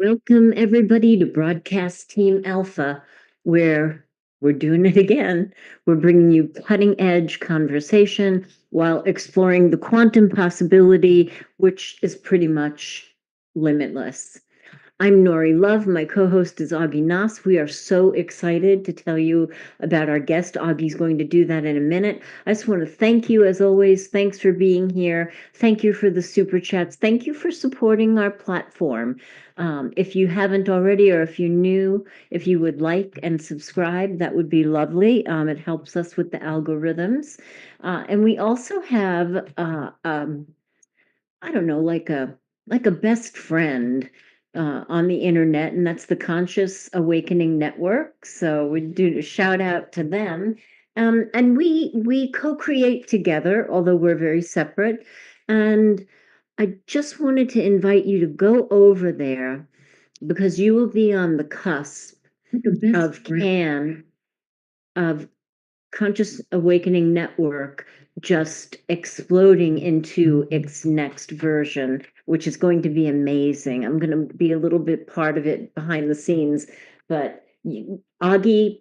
Welcome, everybody, to Broadcast Team Alpha, where we're doing it again. We're bringing you cutting edge conversation while exploring the quantum possibility, which is pretty much limitless. I'm Nori Love. My co-host is Aage Nost. We are so excited to tell you about our guest. Augie's going to do that in a minute. I just want to thank you, as always. Thanks for being here. Thank you for the super chats. Thank you for supporting our platform. If you haven't already, or if you're new, if you would like and subscribe, that would be lovely. It helps us with the algorithms. And we also have, I don't know, like a best friend on the internet, and that's the Conscious Awakening Network. So we do a shout out to them. And we co-create together, although we're very separate. And I just wanted to invite you to go over there because you will be on the cusp of of Conscious Awakening Network just exploding into its next version, which is going to be amazing. I'm going to be a little bit part of it behind the scenes, but Augie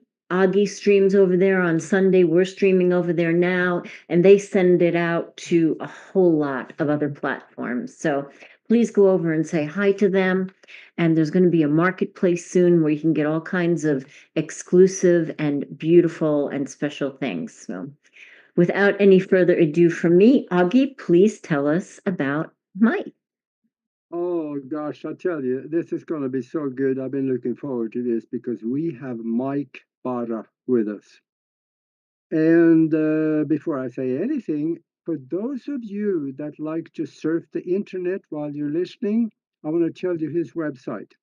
streams over there on Sunday. We're streaming over there now, and they send it out to a whole lot of other platforms. So please go over and say hi to them. And there's going to be a marketplace soon where you can get all kinds of exclusive and beautiful and special things. So, without any further ado from me, Augie, please tell us about Mike. Oh gosh, I tell you, this is going to be so good. I've been looking forward to this because we have Mike Bara with us. And before I say anything, for those of you that like to surf the internet while you're listening, I want to tell you his website.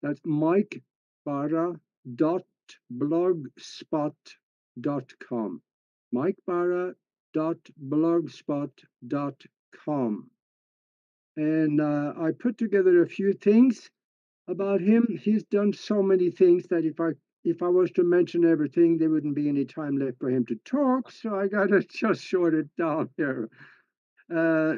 That's mikebara.blogspot.com. mikebara.blogspot.com. And I put together a few things about him. He's done so many things that if I was to mention everything, there wouldn't be any time left for him to talk. So I gotta just short it down here. Uh,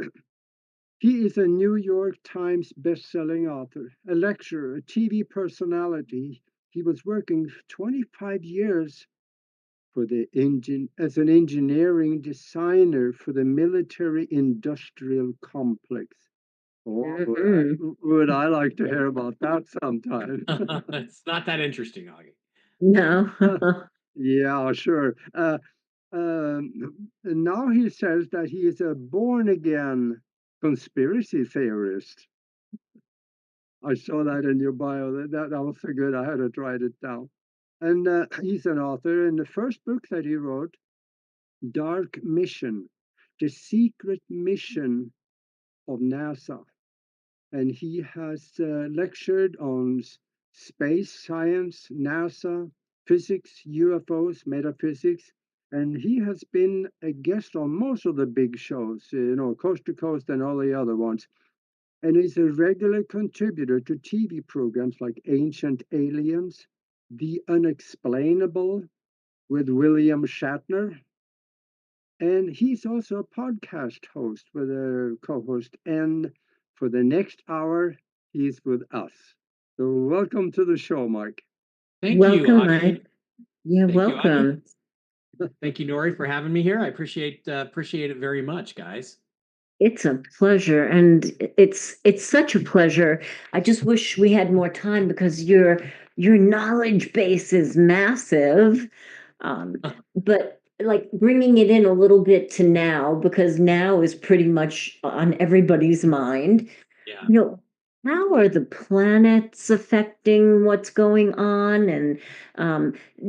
he is a New York Times best-selling author, a lecturer, a TV personality. He was working 25 years for the engine as an engineering designer for the military industrial complex. Oh, would I like to hear about that sometime? It's not that interesting, Augie. No. Yeah, sure. And now he says that he is a born again conspiracy theorist. I saw that in your bio. That was so good. I had to write it down. And he's an author. And the first book that he wrote, Dark Mission, The Secret Mission of NASA. And he has lectured on space science, NASA, physics, UFOs, metaphysics, and he has been a guest on most of the big shows, Coast to Coast and all the other ones. And he's a regular contributor to TV programs like Ancient Aliens, The Unexplainable with William Shatner. And he's also a podcast host with a co host. And for the next hour, he's with us. So welcome to the show, Mike. Thank you, Welcome, Augie. Mike. Yeah, Thank you, Augie. welcome. Thank you, Nori, for having me here. I appreciate it very much, guys. It's a pleasure, and it's such a pleasure. I just wish we had more time because your knowledge base is massive. But like bringing it in a little bit to now, because now is pretty much on everybody's mind. Yeah. You know, how are the planets affecting what's going on, and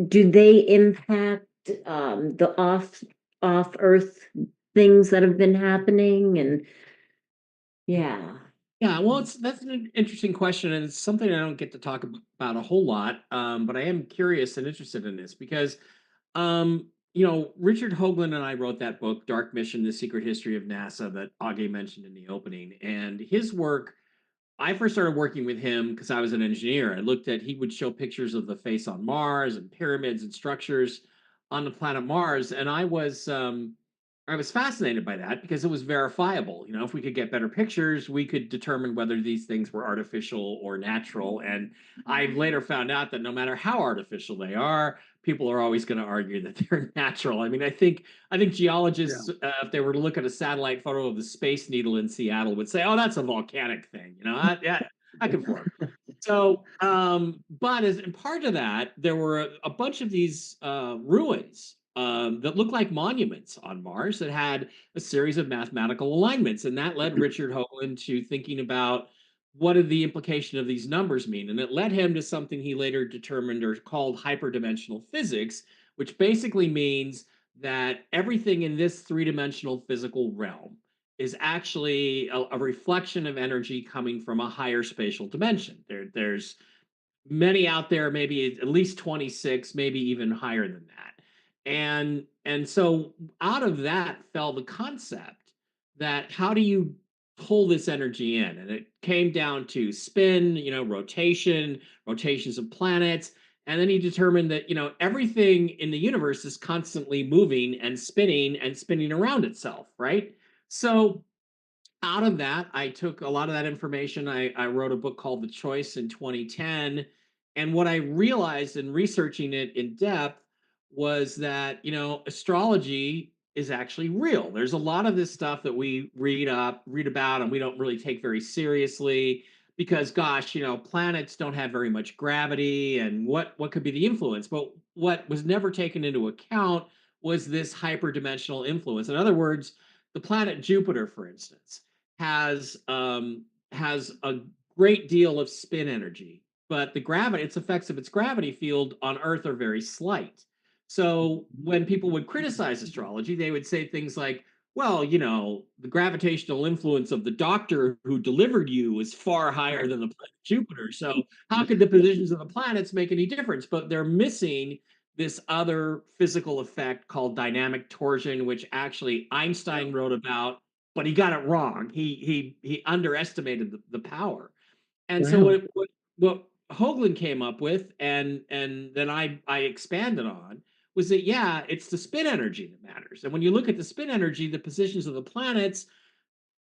do they impact the off Earth things that have been happening? And yeah. Yeah, well, that's an interesting question, and it's something I don't get to talk about a whole lot. But I am curious and interested in this because, Richard Hoagland and I wrote that book, Dark Mission: The Secret History of NASA, that Augie mentioned in the opening, and his work. I first started working with him because I was an engineer. He would show pictures of the face on Mars and pyramids and structures on the planet Mars, and I was I was fascinated by that because it was verifiable. You know, if we could get better pictures, we could determine whether these things were artificial or natural. And I later found out that no matter how artificial they are, people are always going to argue that they're natural. I mean, I think Yeah. geologists, if they were to look at a satellite photo of the Space Needle in Seattle, would say, "Oh, that's a volcanic thing." You know, yeah, I conform. So, but as and part of that, there were a bunch of these ruins that looked like monuments on Mars that had a series of mathematical alignments, and that led Richard Hoagland to thinking about what did the implication of these numbers mean, and it led him to something he later determined or called hyperdimensional physics, which basically means that everything in this three-dimensional physical realm is actually a reflection of energy coming from a higher spatial dimension. There's many out there, maybe at least 26, maybe even higher than that. And so out of that fell the concept that how do you pull this energy in? And it came down to spin, rotations of planets. And then he determined that, everything in the universe is constantly moving and spinning around itself, right? So out of that, I took a lot of that information. I wrote a book called The Choice in 2010. And what I realized in researching it in depth was that, astrology is actually real. There's a lot of this stuff that we read about, and we don't really take very seriously because, gosh, planets don't have very much gravity, and what could be the influence? But what was never taken into account was this hyperdimensional influence. In other words, the planet Jupiter, for instance, has a great deal of spin energy, but its effects of its gravity field on Earth are very slight. So when people would criticize astrology, they would say things like, well, the gravitational influence of the doctor who delivered you is far higher than the planet Jupiter. So how could the positions of the planets make any difference? But they're missing this other physical effect called dynamic torsion, which actually Yeah. Einstein wrote about, but he got it wrong. He underestimated the power. And so Wow. what Hoagland came up with, and then I expanded on, was that yeah, it's the spin energy that matters. And when you look at the spin energy, the positions of the planets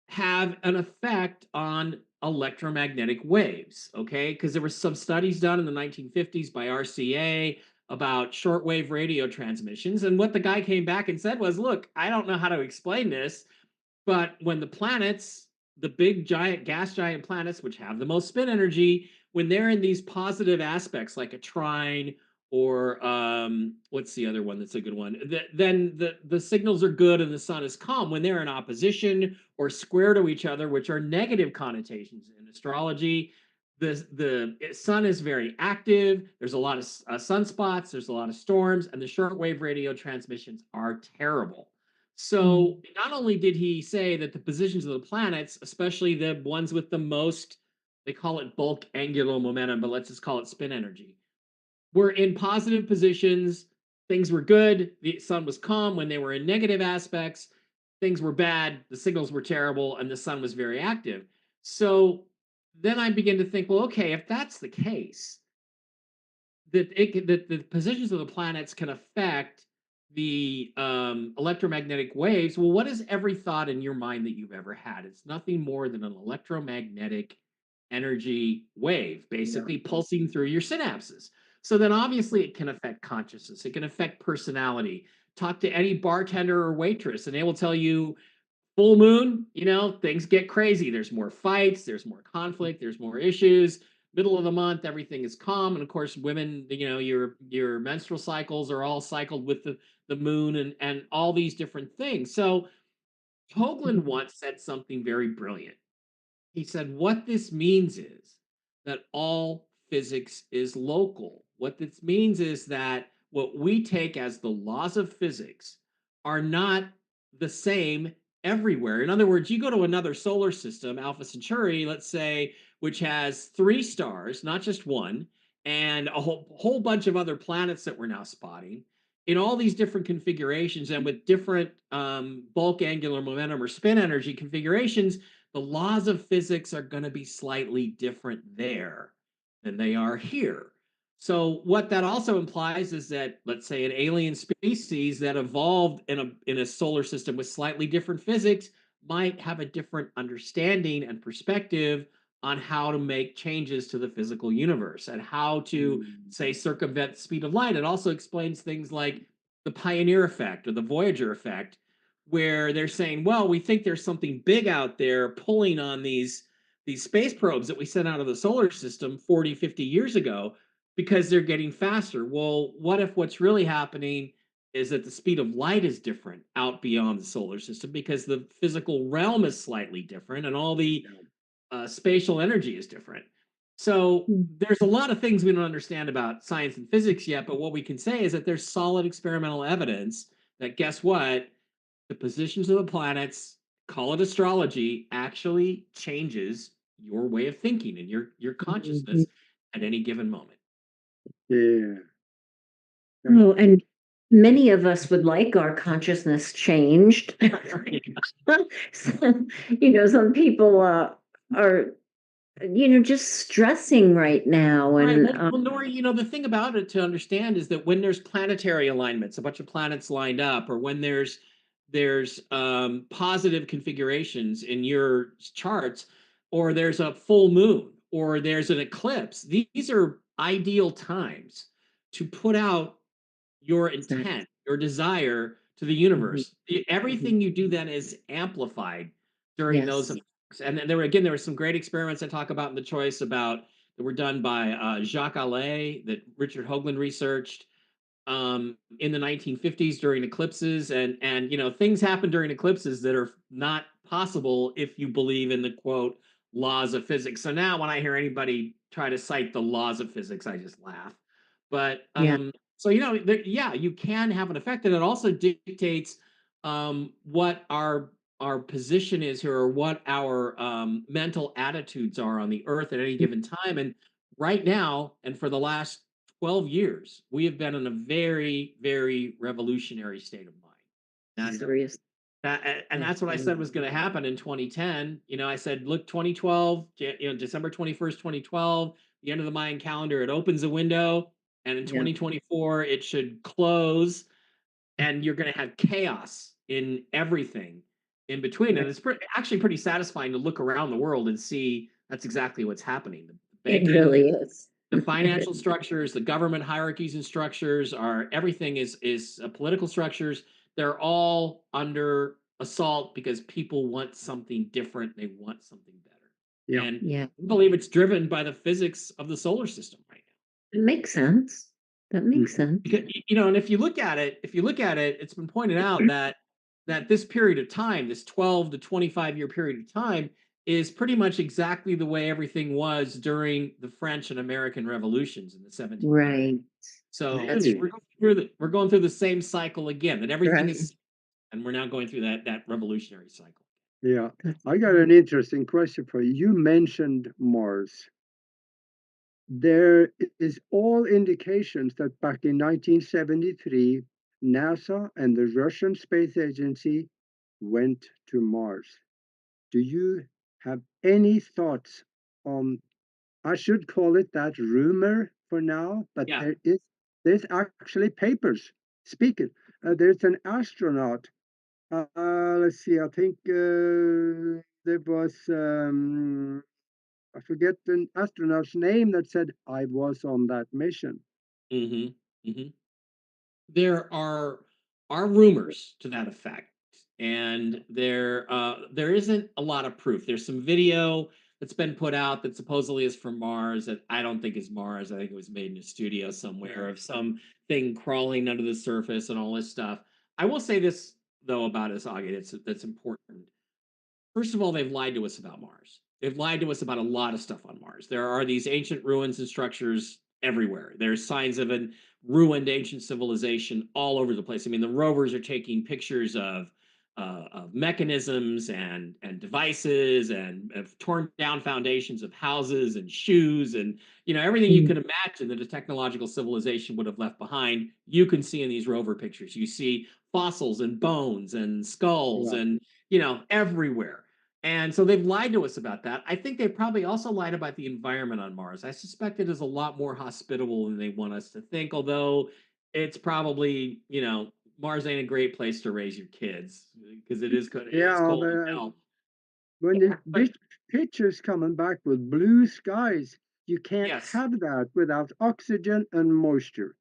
have an effect on electromagnetic waves, okay? Because there were some studies done in the 1950s by RCA about shortwave radio transmissions. And what the guy came back and said was, look, I don't know how to explain this, but when the planets, the big giant gas giant planets, which have the most spin energy, when they're in these positive aspects, like a trine or what's the other one that's a good one? Then the signals are good and the sun is calm. When they're in opposition or square to each other, which are negative connotations in astrology, the sun is very active. There's a lot of sunspots. There's a lot of storms, and the shortwave radio transmissions are terrible. So not only did he say that the positions of the planets, especially the ones with the most, they call it bulk angular momentum, but let's just call it spin energy, were in positive positions. Things were good. The sun was calm. When they were in negative aspects, things were bad. The signals were terrible, and the sun was very active. So then I begin to think, well, okay, if that's the case, that the positions of the planets can affect the electromagnetic waves. Well, what is every thought in your mind that you've ever had? It's nothing more than an electromagnetic energy wave, Yeah. basically pulsing through your synapses. So then obviously it can affect consciousness, it can affect personality. Talk to any bartender or waitress, and they will tell you full moon, things get crazy. There's more fights, there's more conflict, there's more issues. Middle of the month, everything is calm. And of course, women, your menstrual cycles are all cycled with the moon and all these different things. So Hoagland once said something very brilliant. He said, what this means is that all physics is local. What this means is that what we take as the laws of physics are not the same everywhere. In other words, you go to another solar system, Alpha Centauri, let's say, which has 3 stars, not just one, and a whole bunch of other planets that we're now spotting in all these different configurations and with different bulk angular momentum or spin energy configurations. The laws of physics are going to be slightly different there than they are here. So what that also implies is that, let's say, an alien species that evolved in a solar system with slightly different physics might have a different understanding and perspective on how to make changes to the physical universe and how to, Mm. say, circumvent the speed of light. It also explains things like the Pioneer effect or the Voyager effect, where they're saying, well, we think there's something big out there pulling on these space probes that we sent out of the solar system 40, 50 years ago because they're getting faster. Well, what if what's really happening is that the speed of light is different out beyond the solar system because the physical realm is slightly different and all the Yeah. spatial energy is different. So Mm. there's a lot of things we don't understand about science and physics yet, but what we can say is that there's solid experimental evidence that, guess what, the positions of the planets, call it astrology, actually changes your way of thinking and your Mhm. consciousness at any given moment. Yeah. Oh, and many of us would like our consciousness changed. So, some people are, just stressing right now. Right. And Well, Nori, the thing about it to understand is that when there's planetary alignments, a bunch of planets lined up, or when there's positive configurations in your charts, or there's a full moon, or there's an eclipse, these are ideal times to put out your exactly. intent, your desire to the Mhm, universe. mhm. Everything you do then is amplified during those Yes. events. And then there were some great experiments I talk about in the choice about that were done by Jacques Allais that Richard Hoagland researched in the 1950s during eclipses, and things happen during eclipses that are not possible if you believe in the quote laws of physics. So now when I hear anybody try to cite the laws of physics, I just laugh. But Yeah. so yeah, you can have an effect, and it also dictates what our position is here, or what our mental attitudes are on the earth at any given time. And right now, and for the last 12 years, we have been in a very, very revolutionary state of mind. That's Yeah. Serious. and that's what I said Absolutely. was going to happen in 2010. I said, look, 2012, December 21st, 2012, the end of the Mayan calendar, it opens a window, and in Yeah. 2024, it should close, and you're going to have chaos in everything in between. And it's actually pretty satisfying to look around the world and see that's exactly what's happening. The It banking, really is. the financial structures, the government hierarchies and structures are everything is political structures. They're all under assault because people want something different. They want something better, Yeah. and Yeah. I believe it's driven by the physics of the solar system right now. It makes sense. That Mm. makes sense. Because and if you look at it, it's been pointed out that this period of time, this 12 to 25-year period of time, is pretty much exactly the way everything was during the French and American revolutions in the 1700s. Right. So That's Really? we're going through the same cycle again. That everything right. is, and we're now going through that revolutionary cycle. Yeah. That's I got an interesting question for you. You mentioned Mars. There is all indications that back in 1973, NASA and the Russian Space Agency went to Mars. Do you have any thoughts on, I should call it that rumor for now, but Yeah. there's actually papers speaking. There's an astronaut. Let's see, I think there was I forget the astronaut's name that said I was on that mission. hmm hmm There are rumors to that effect, and there isn't a lot of proof. There's some video that's been put out that supposedly is from Mars that I don't think is Mars. I think it was made in a studio somewhere of some thing crawling under the surface and all this stuff. I will say this though about us, Aage, that's important. First of all, they've lied to us about Mars. They've lied to us about a lot of stuff on Mars. There are these ancient ruins and structures everywhere. There's signs of an ruined ancient civilization all over the place. I mean, the rovers are taking pictures of mechanisms and devices and of torn down foundations of houses and shoes and everything you Mm. can imagine that a technological civilization would have left behind. You can see in these rover pictures. You see fossils and bones and skulls Yeah. and everywhere. And so they've lied to us about that. I think they probably also lied about the environment on Mars. I suspect it is a lot more hospitable than they want us to think, although it's probably, Mars ain't a great place to raise your kids because it is Yeah, cold but as hell. when Yeah, but this picture's coming back with blue skies, you can't yes, have that without oxygen and moisture.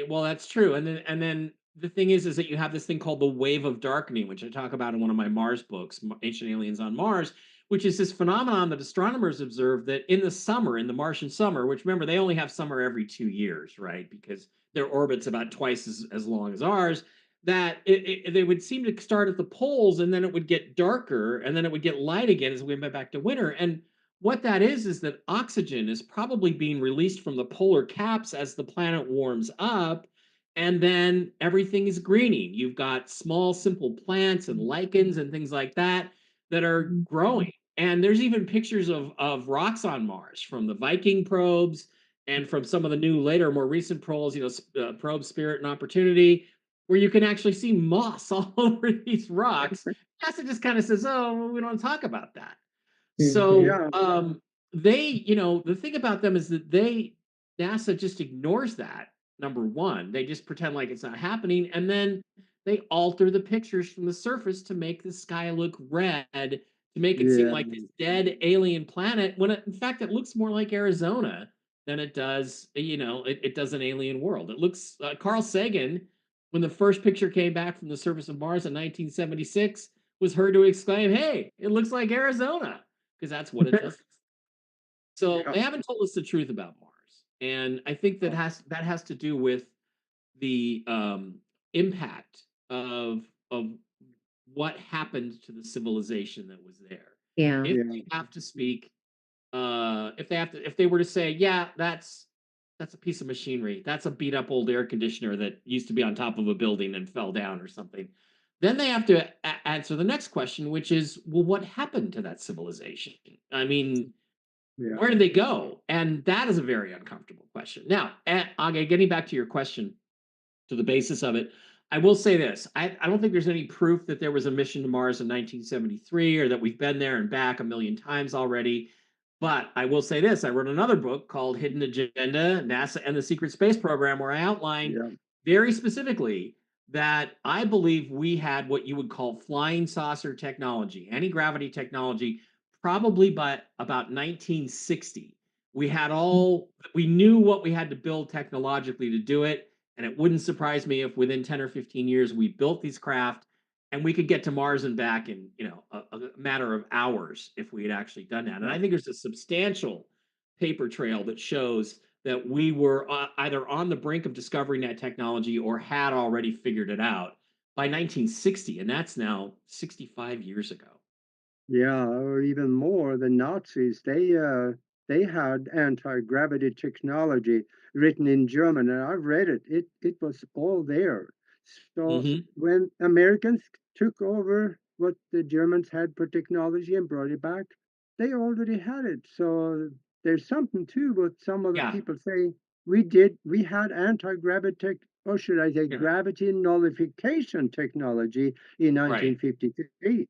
well, that's true. And then the thing is that you have this thing called the wave of darkening, which I talk about in one of my Mars books, Ancient Aliens on Mars, which is this phenomenon that astronomers observe that in the summer, in the Martian summer, which remember they only have summer every 2 years, right? Because their orbit's about twice as long as ours. That they would seem to start at the poles, and then it would get darker, and then it would get light again as we went back to winter. And what that is that oxygen is probably being released from the polar caps as the planet warms up, and then everything is greening. You've got small, simple plants and lichens and things like that that are growing. And there's even pictures of rocks on Mars from the Viking probes and from some of the new, later, more recent probes, probe Spirit and Opportunity, where you can actually see moss all over these rocks. NASA just kind of says, "Oh, well, we don't talk about that." Mhm. So Yeah, the thing about them is that NASA just ignores that. Number one, they just pretend like it's not happening, and then they alter the pictures from the surface to make the sky look red, to make it seem yeah, like this dead alien planet, when in fact it looks more like Arizona than it does, it does an alien world. It looks Carl Sagan, when the first picture came back from the surface of Mars in 1976, was heard to exclaim, "Hey, it looks like Arizona," because that's what it does. So yeah, they haven't told us the truth about Mars, and I think that has to do with the impact of what happened to the civilization that was there. Yeah. If yeah, they have to speak, if they were to say, yeah, that's a piece of machinery, that's a beat up old air conditioner that used to be on top of a building and fell down or something, then they have to answer the next question, which is, well, what happened to that civilization? I mean, yeah, where did they go? And that is a very uncomfortable question. Now, Age, getting back to your question, to the basis of it, I will say this. I don't think there's any proof that there was a mission to Mars in 1973 or that we've been there and back a million times already. But I will say this. I wrote another book called Hidden Agenda, NASA and the Secret Space Program, where I outline yeah, very specifically that I believe we had what you would call flying saucer technology, anti-gravity technology, probably by about 1960. We knew what we had to build technologically to do it. And it wouldn't surprise me if within 10 or 15 years we built these craft and we could get to Mars and back in, a matter of hours if we had actually done that. And yeah, I think there's a substantial paper trail that shows that we were either on the brink of discovering that technology or had already figured it out by 1960. And that's now 65 years ago. yeah, or even more. The Nazis, they had anti-gravity technology written in German, and I've read it. It was all there. So Hmm. when Americans took over what the Germans had for technology and brought it back, they already had it. So there's something too, but some of the Yeah. people say we had anti-gravity tech, or should I say Yeah. gravity nullification technology in Right. 1953.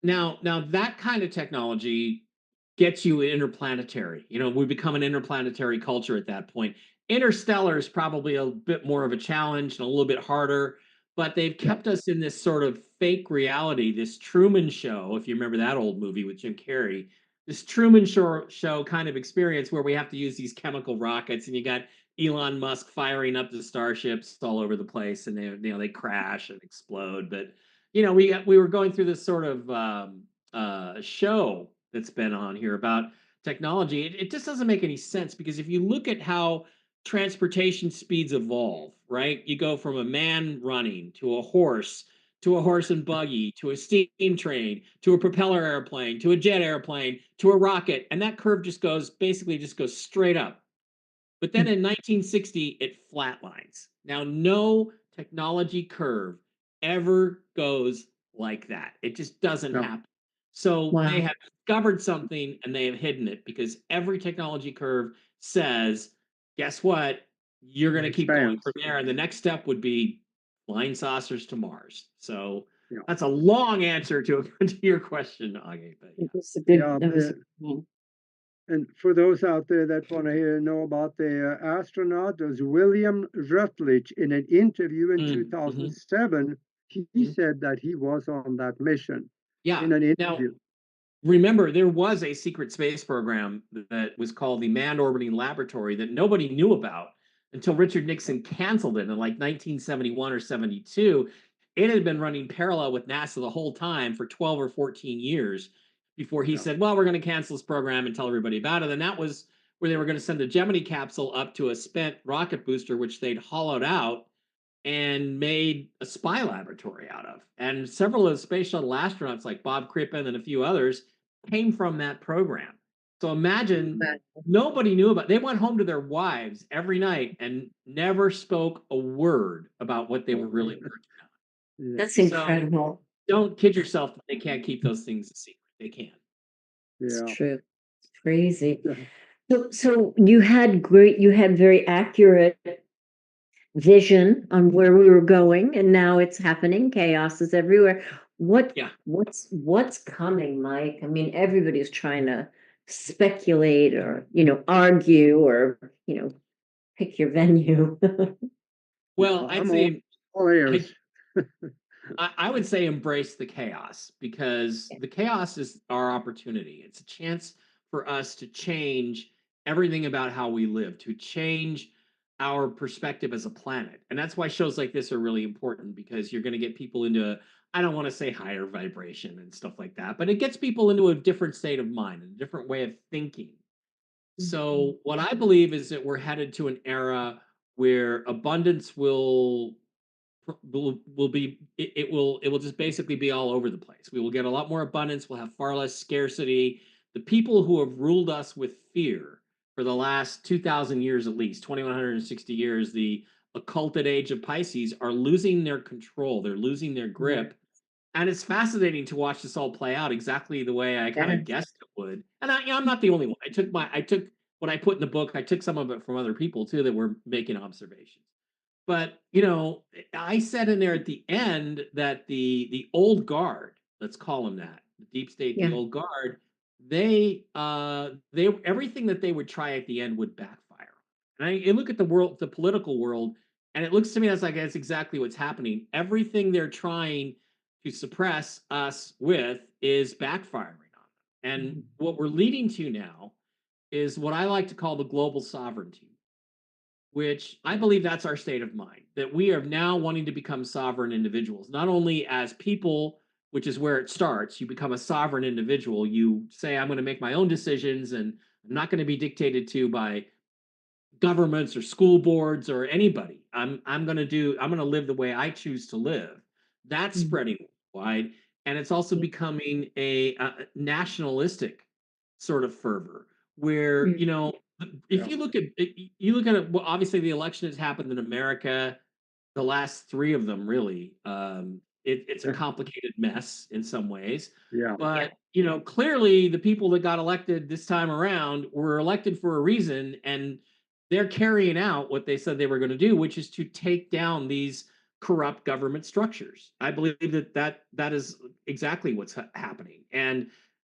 Now that kind of technology gets you interplanetary. We become an interplanetary culture at that point. Interstellar is probably a bit more of a challenge and a little bit harder, but they've Yeah. kept us in this sort of fake reality, this Truman Show, if you remember that old movie with Jim Carrey, this Truman Show kind of experience where we have to use these chemical rockets, and you got Elon Musk firing up the starships all over the place, and they crash and explode. But we were going through this sort of show that's been on here about technology. It just doesn't make any sense because if you look at how transportation speeds evolve, right? You go from a man running to a horse and buggy to a steam train to a propeller airplane to a jet airplane to a rocket, and that curve just goes straight up. But then in 1960, it flatlines. Now, no technology curve ever goes like that. It just doesn't No. happen. So they Wow. have discovered something and they have hidden it because every technology curve says, guess what? You're going It to keep going from expands. there. And the next step would be flying saucers to Mars. So That's a long answer to your question, Aage. But It was a good, Yeah, that was, and for those out there that want to know about the astronaut, there's William Rutledge in an interview in Mm, 2007. He mhm. said that he was on that mission Yeah. in an Now, interview. remember, there was a secret space program that was called the Manned Orbiting Laboratory that nobody knew about until Richard Nixon canceled it in like 1971 or 72. It had been running parallel with NASA the whole time for 12 or 14 years before he Yeah. said, well, we're going to cancel this program and tell everybody about it. And that was where they were going to send a Gemini capsule up to a spent rocket booster, which they'd hollowed out and made a spy laboratory out of. And several of the space shuttle astronauts, like Bob Crippen and a few others, came from that program. So imagine nobody knew about. They went home to their wives every night and never spoke a word about what they were really working on. Yeah. that's So incredible. don't kid yourself that they can't keep those things a secret. They can. It's Yeah. true. It's crazy. Yeah. So you had very accurate vision on where we were going, and now it's happening. Chaos is everywhere. Yeah. What's coming, Mike? I mean, everybody's trying to speculate or, argue or, pick your venue. Well, I'd I'm say all ears. I would say embrace the chaos, because the chaos is our opportunity. It's a chance for us to change everything about how we live, to change our perspective as a planet. And that's why shows like this are really important, because you're going to get people into, I don't want to say higher vibration and stuff like that, but it gets people into a different state of mind, a different way of thinking. So, what I believe is that we're headed to an era where abundance will be it will just basically be all over the place. We will get a lot more abundance, we'll have far less scarcity. The people who have ruled us with fear for the last 2000 years, at least 2160 years, the occulted age of Pisces, are losing their control, they're losing their grip. And it's fascinating to watch this all play out exactly the way I kind of Yes. guessed it would. And I'm not the only one. I took what I put in the book, I took some of it from other people too that were making observations. But I said in there at the end that the old guard, let's call them that, the deep state, the Yeah. old guard, they everything that they would try at the end would backfire. And I look at the world, the political world, and it looks to me that's exactly what's happening. Everything they're trying to suppress us with is backfiring on them. And what we're leading to now is what I like to call the global sovereignty, which I believe that's our state of mind, that we are now wanting to become sovereign individuals, not only as people, which is where it starts. You become a sovereign individual. You say, I'm going to make my own decisions and I'm not going to be dictated to by governments or school boards or anybody. I'm going to live the way I choose to live. That's spreading wide, and it's also becoming a nationalistic sort of fervor where if Yeah. you look at it, well, obviously the election has happened in America, the last three of them really. It's a complicated mess in some ways, Yeah. but clearly the people that got elected this time around were elected for a reason, and they're carrying out what they said they were going to do, which is to take down these corrupt government structures. I believe that is exactly what's happening. And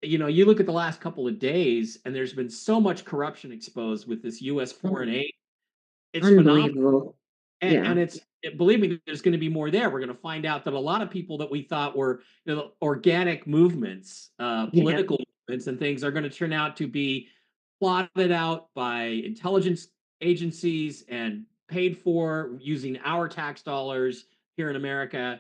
you look at the last couple of days, and there's been so much corruption exposed with this U.S. foreign aid. It's phenomenal. Unbelievable. Yeah. And believe me, there's going to be more there. We're going to find out that a lot of people that we thought were organic movements, Yeah. political movements, and things are going to turn out to be plotted out by intelligence agencies and paid for using our tax dollars here in America.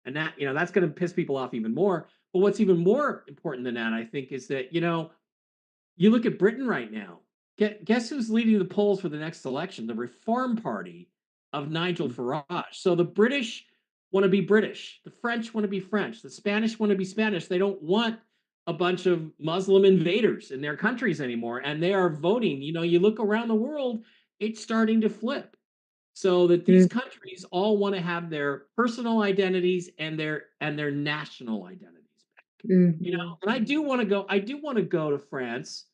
And that's going to piss people off even more. But what's even more important than that, I think, is that you look at Britain right now. Guess who's leading the polls for the next election? The Reform Party of Nigel Farage. So the British want to be British. The French want to be French. The Spanish want to be Spanish. They don't want a bunch of Muslim invaders in their countries anymore. And they are voting. You look around the world, it's starting to flip. So that these countries all want to have their personal identities and their national identities back. And I do want to go to France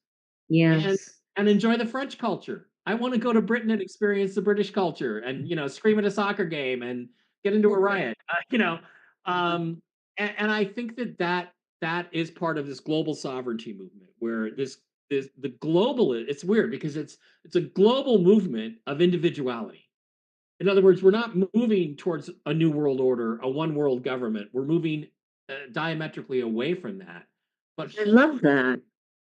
and Yes. enjoy the French culture. I want to go to Britain and experience the British culture and scream at a soccer game and get into a riot. And I think that is part of this global sovereignty movement, where this the global. It's weird because it's a global movement of individuality. In other words, we're not moving towards a new world order, a one world government. We're moving diametrically away from that, but I love that.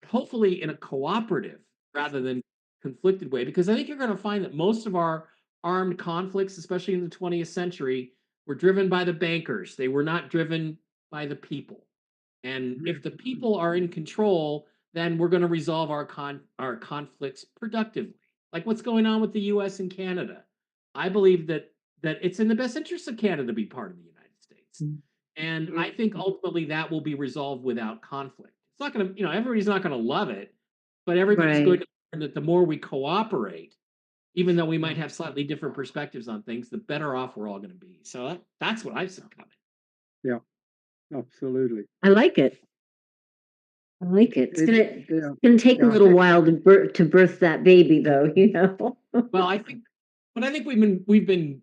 hopefully in a cooperative rather than conflicted way, because I think you're going to find that most of our armed conflicts, especially in the 20th century, were driven by the bankers. They were not driven by the people. And if the people are in control, then we're going to resolve our conflicts productively. Like what's going on with the US and Canada. I believe that it's in the best interest of Canada to be part of the United States. And I think ultimately that will be resolved without conflict. It's not going to, everybody's not going to love it, but everybody's going Right. to learn that the more we cooperate, even though we might have slightly different perspectives on things, the better off we're all going to be. So that's what I've seen coming. Yeah, absolutely. I like it. I like it. It's It, gonna yeah, gonna take a yeah, little while to birth that baby, though. You know. Well, I think we've been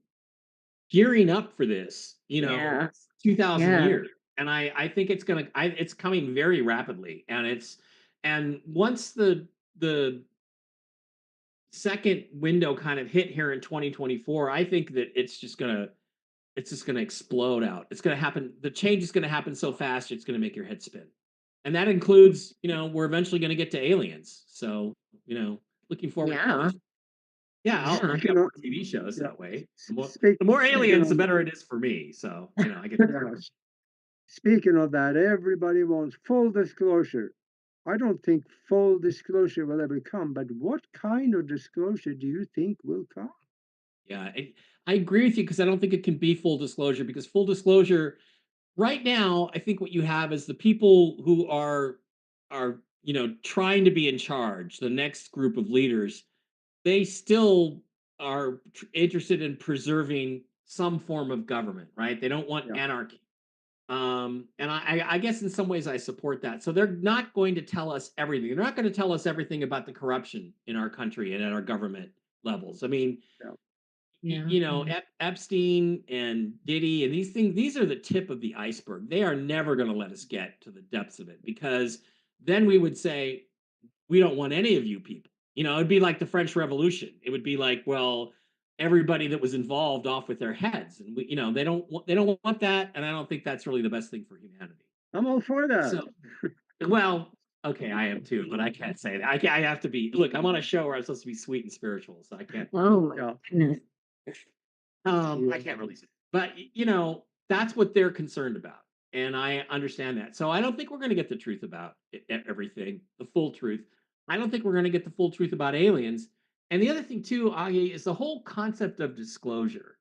gearing up for this, Yeah. 2,000 Yeah. years, and I think it's coming very rapidly, and once the second window kind of hit here in 2024, I think that it's just gonna explode out. It's gonna happen. The change is gonna happen so fast, it's gonna make your head spin, and that includes, we're eventually gonna get to aliens. So, looking forward to Yeah. those. Yeah, I'll Yeah. have speaking of, more TV shows yeah, that way. The more speaking aliens, the of, better it is for me. So, I get to yeah, speaking of that, everybody wants full disclosure. I don't think full disclosure will ever come, but what kind of disclosure do you think will come? Yeah, I agree with you because I don't think it can be full disclosure, because full disclosure right now, I think what you have is the people who are trying to be in charge, the next group of leaders, they still are interested in preserving some form of government, right? They don't want Yeah, anarchy. And I guess in some ways I support that. So they're not going to tell us everything. They're not going to tell us everything about the corruption in our country and at our government levels. I mean, yeah, Yeah. Epstein and Diddy and these things, these are the tip of the iceberg. They are never going to let us get to the depths of it, because then we would say, we don't want any of you people. It'd be like the French Revolution. It would be like, well, everybody that was involved off with their heads, and they don't want that, and I don't think that's really the best thing for humanity. I'm all for that. So, well, okay, I am too, but I can't say that. I have to be. Look, I'm on a show where I'm supposed to be sweet and spiritual, so I can't. Oh my Yeah, goodness. I can't really say. But that's what they're concerned about, and I understand that. So I don't think we're going to get the truth about everything, the full truth. I don't think we're going to get the full truth about aliens. And the other thing too, Agi, is the whole concept of disclosure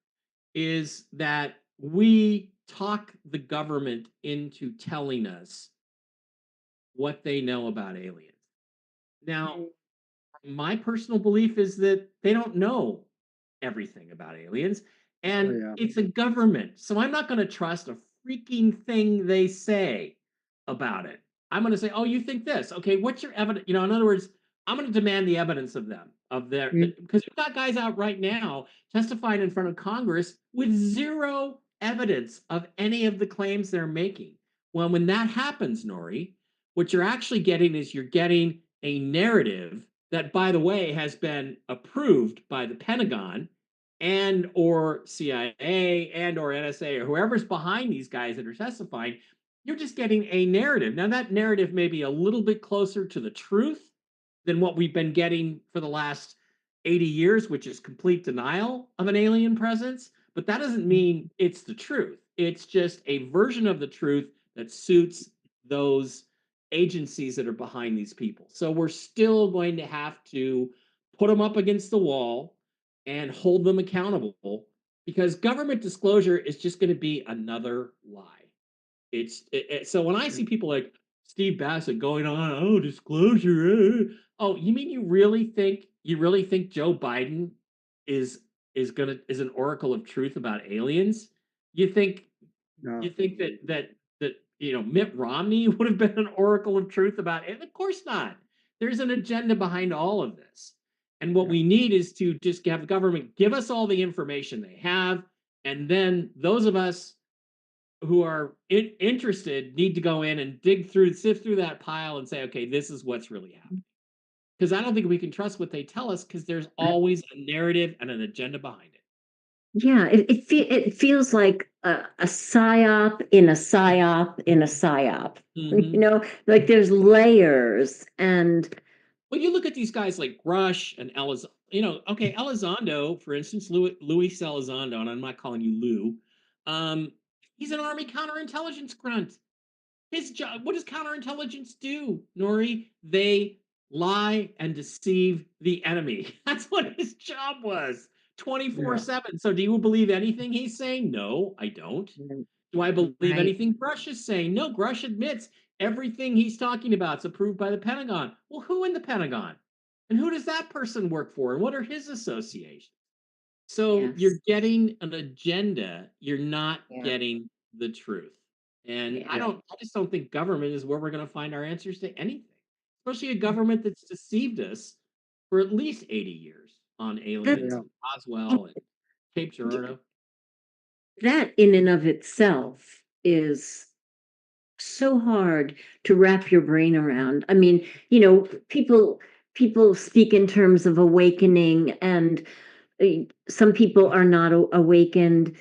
is that we talk the government into telling us what they know about aliens. Now, my personal belief is that they don't know everything about aliens, oh and yeah, it's a government. So I'm not going to trust a freaking thing they say about it. I'm going to say, "Oh, you think this? Okay, what's your evidence?" In other words, I'm going to demand the evidence of them, of their, Mm. because you've got guys out right now testifying in front of Congress with zero evidence of any of the claims they're making. Well, when that happens, Nori, what you're actually getting is you're getting a narrative that, by the way, has been approved by the Pentagon and or CIA and or NSA or whoever's behind these guys that are testifying. You're just getting a narrative. Now that narrative may be a little bit closer to the truth than what we've been getting for the last 80 years, which is complete denial of an alien presence. But that doesn't mean it's the truth. It's just a version of the truth that suits those agencies that are behind these people. So we're still going to have to put them up against the wall and hold them accountable, because government disclosure is just going to be another lie. So when I see people like Steve Bassett going on, oh, disclosure, oh, you mean you really think Joe Biden is is an oracle of truth about aliens? You think yeah, you think that Mitt Romney would have been an oracle of truth about it? Of course not. There's an agenda behind all of this. And what yeah, we need is to just have the government give us all the information they have, and then those of us who are interested need to go in and sift through that pile and say, okay, this is what's really happening. Because I don't think we can trust what they tell us because there's always a narrative and an agenda behind it. Yeah, it feels like a psyop in a psyop in a psyop. You Hmm. know, like there's layers and Well, you look at these guys like Grush and okay, Elizondo, for instance, Luis Elizondo, and I'm not calling you Lou. Um, he's an army counterintelligence grunt. His job, what does counterintelligence do, Nori? They lie and deceive the enemy. That's what his job was, Yeah. 24/7. So do you believe anything he's saying? No, I don't. Do I believe right. anything Grush is saying? No, Grush admits everything he's talking about is approved by the Pentagon. Well, who in the Pentagon? And who does that person work for? And what are his associations? So Yes. you're getting an agenda, you're not Yeah. getting the truth. And Yeah. I just don't think government is where we're going to find our answers to anything, especially a government that's deceived us for at least 80 years on That aliens Yeah. and Roswell and Cape Girardeau. that in and of itself is so hard to wrap your brain around. I mean, people speak in terms of awakening and some people are not awakened.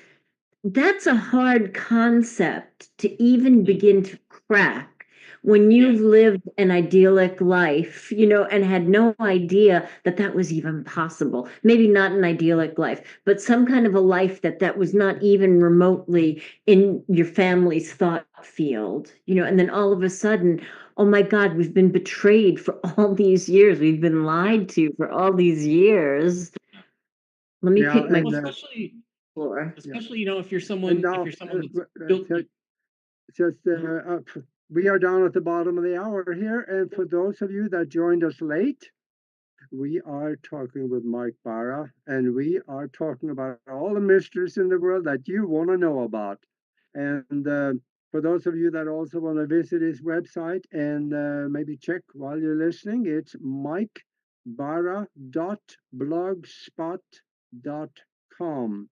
That's a hard concept to even Mm. begin to crack when Yeah. you've lived an idyllic life, and had no idea that that was even possible. Maybe not an idyllic life, but some kind of a life that was not even remotely in your family's thought field, and then all of a sudden, oh my God, we've been betrayed for all these years. We've been Yeah. lied to for all these years. Yeah. Let me Yeah. pick my Well, And floor. yeah. especially, if you're And someone, now, that's built. just we are down at the bottom of the hour here, and for those of you that joined us late, we are talking with Mike Bara, and we are talking about all the mysteries in the world that you want to know about. And for those of you that also want to visit his website and maybe check while you're listening, it's mikebara.blogspot.com.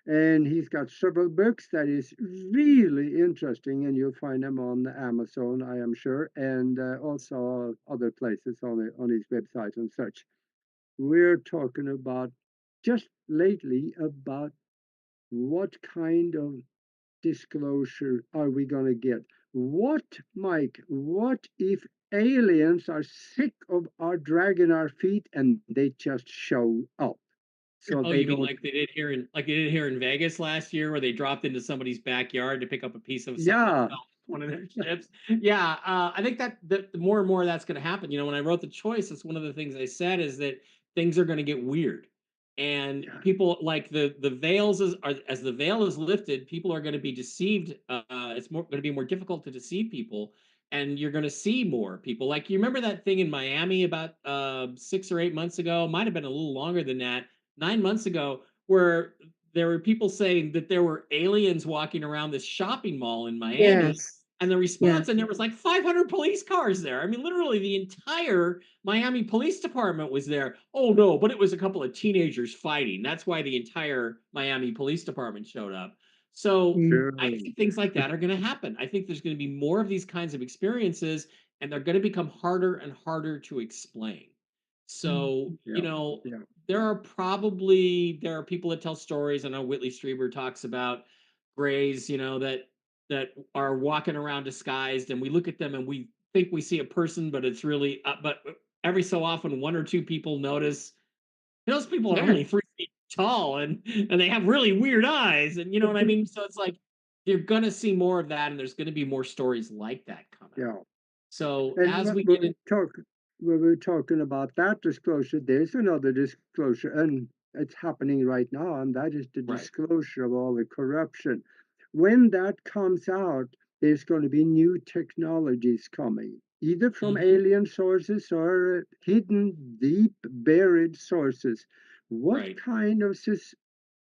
And he's got several books that is really interesting, and you'll find them on Amazon, I am sure, and also other places on his website and such. We're talking about just lately about what kind of disclosure are we going to get? What, Mike, what if aliens are sick of our dragging our feet and they just show up? So Oh, they you mean don't, like they did here in Vegas last year, where they dropped into somebody's backyard to pick up a piece of something that yeah, fell off one of their ships? Yeah, I think that the more and more that's going to happen. When I wrote the choice, that's one of the things I said is that things are going to get weird, and yeah, people like the veils as the veil is lifted, people are going to be deceived. It's more going to be more difficult to deceive people, and you're going to see more people. Like, you remember that thing in Miami about 6 or 8 months ago? Might have been a little longer than that, 9 months ago, where there were people saying that there were aliens walking around this shopping mall in Miami. Yes. And the Yeah. response, and there was like 500 police cars there. I mean, literally the entire Miami Police Department was there. Oh no, but it was a couple of teenagers fighting. That's why the entire Miami Police Department showed up. So Mm. I sure. think things like that are going to happen. I think there's going to be more of these kinds of experiences, and they're going to become harder and harder to explain. So, Yeah, yeah, there are people that tell stories. I know Whitley Strieber talks about grays, that are walking around disguised, and we look at them and we think we see a person, but it's really, but every so often, one or two people notice those people are Yeah. only 3 feet tall, and they have really weird eyes, and you know what I mean. So it's like you're gonna see more of that, and there's gonna be more stories like that coming. yeah. So And as we when get in, when we're talking about that disclosure, there's another disclosure, and it's happening right now, and that is the right. disclosure of all the corruption. When that comes out, there's going to be new technologies coming, either from Hmm. alien sources or hidden, deep, buried sources. What Right. kind of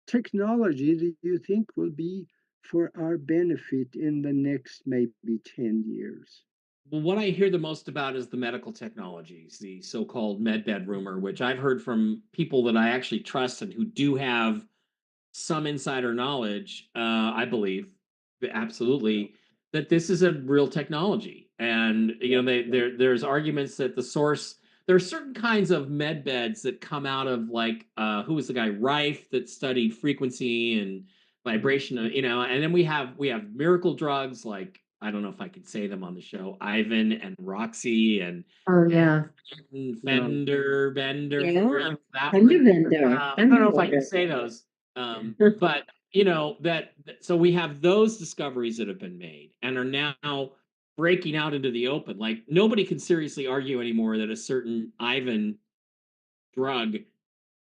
technology do you think will be for our benefit in the next maybe 10 years? Well, what I hear the most about is the medical technologies, the so-called med bed rumor, which I've heard from people that I actually trust and who do have some insider knowledge, I believe. absolutely, that this is a real technology. And there's arguments that the source there are certain kinds of med beds that come out of, like, who was the guy, Rife, that studied frequency and vibration, and then we have miracle drugs, like, I don't know if I can say them on the show, Ivan and Roxy Oh, and yeah. Yeah. Fender Bender, Yeah. that Fender one. vendor. I don't Fender know if I can vendor. say those, but so we have those discoveries that have been made and are now breaking out into the open. Like, nobody can seriously argue anymore that a certain Ivan drug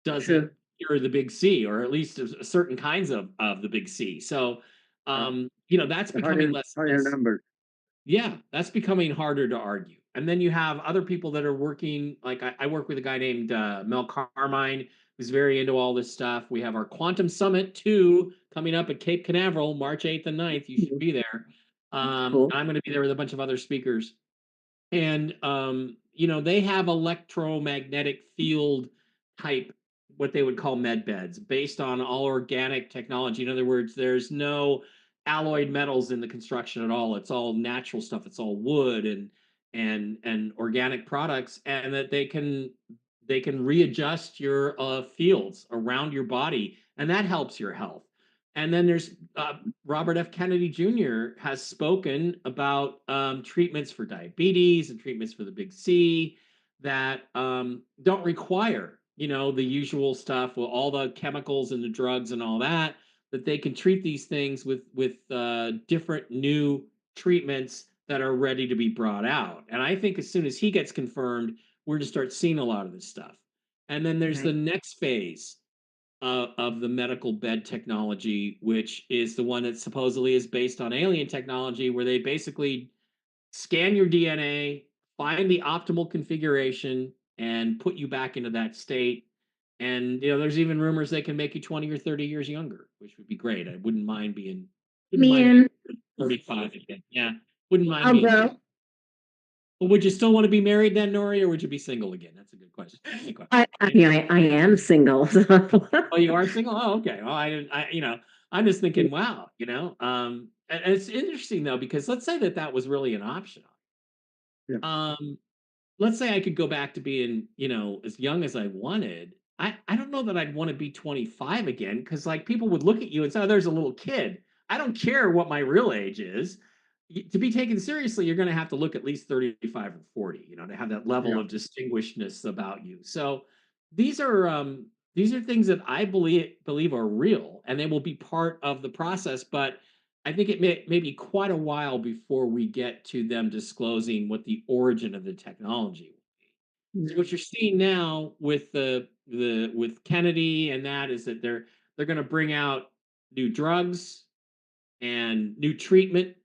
doesn't True. cure the big C, or at least certain kinds of the big C. So, Yeah. that's The becoming higher less. number. Yeah, that's becoming harder to argue. And then you have other people that are working, like, I work with a guy named Mel Carmine, who's very into all this stuff. We have our Quantum Summit 2 coming up at Cape Canaveral, March 8th and 9th. You should be there. Cool. I'm going to be there with a bunch of other speakers. And they have electromagnetic field type, what they would call med beds, based on all organic technology. In other words, there's no alloyed metals in the construction at all. It's all natural stuff. It's all wood and organic products, and that they can readjust your fields around your body, and that helps your health. And then there's Robert F. Kennedy Jr. has spoken about treatments for diabetes and treatments for the big C that don't require, the usual stuff with all the chemicals and the drugs and all that. That they can treat these things with different new treatments that are ready to be brought out. And I think as soon as he gets confirmed, we're going to start seeing a lot of this stuff. And then there's the Right. next phase of the medical bed technology, which is the one that supposedly is based on alien technology, where they basically scan your DNA, find the optimal configuration, and put you back into that state. And there's even rumors they can make you 20 or 30 years younger, which would be great. I wouldn't mind being Man, 35 again. Yeah, wouldn't mind I'll being go. 30. But would you still want to be married then, Nori, or would you be single again? That's a good question. Good question. I am single. So. Oh, you are single? Oh, okay. Well, I didn't. I'm just thinking, wow. And it's interesting though, because let's say that was really an option. Yeah. Um, let's say I could go back to being, as young as I wanted. I don't know that I'd want to be 25 again, because, like, people would look at you and say, "Oh, there's a little kid." I don't care what my real age is. To be taken seriously, you're going to have to look at least 35 or 40, to have that level Yeah. of distinguishedness about you. So these are these are things that I believe are real, and they will be part of the process. But I think it may be quite a while before we get to them disclosing what the origin of the technology will be. So what you're seeing now with with Kennedy and that is that they're going to bring out new drugs and new treatments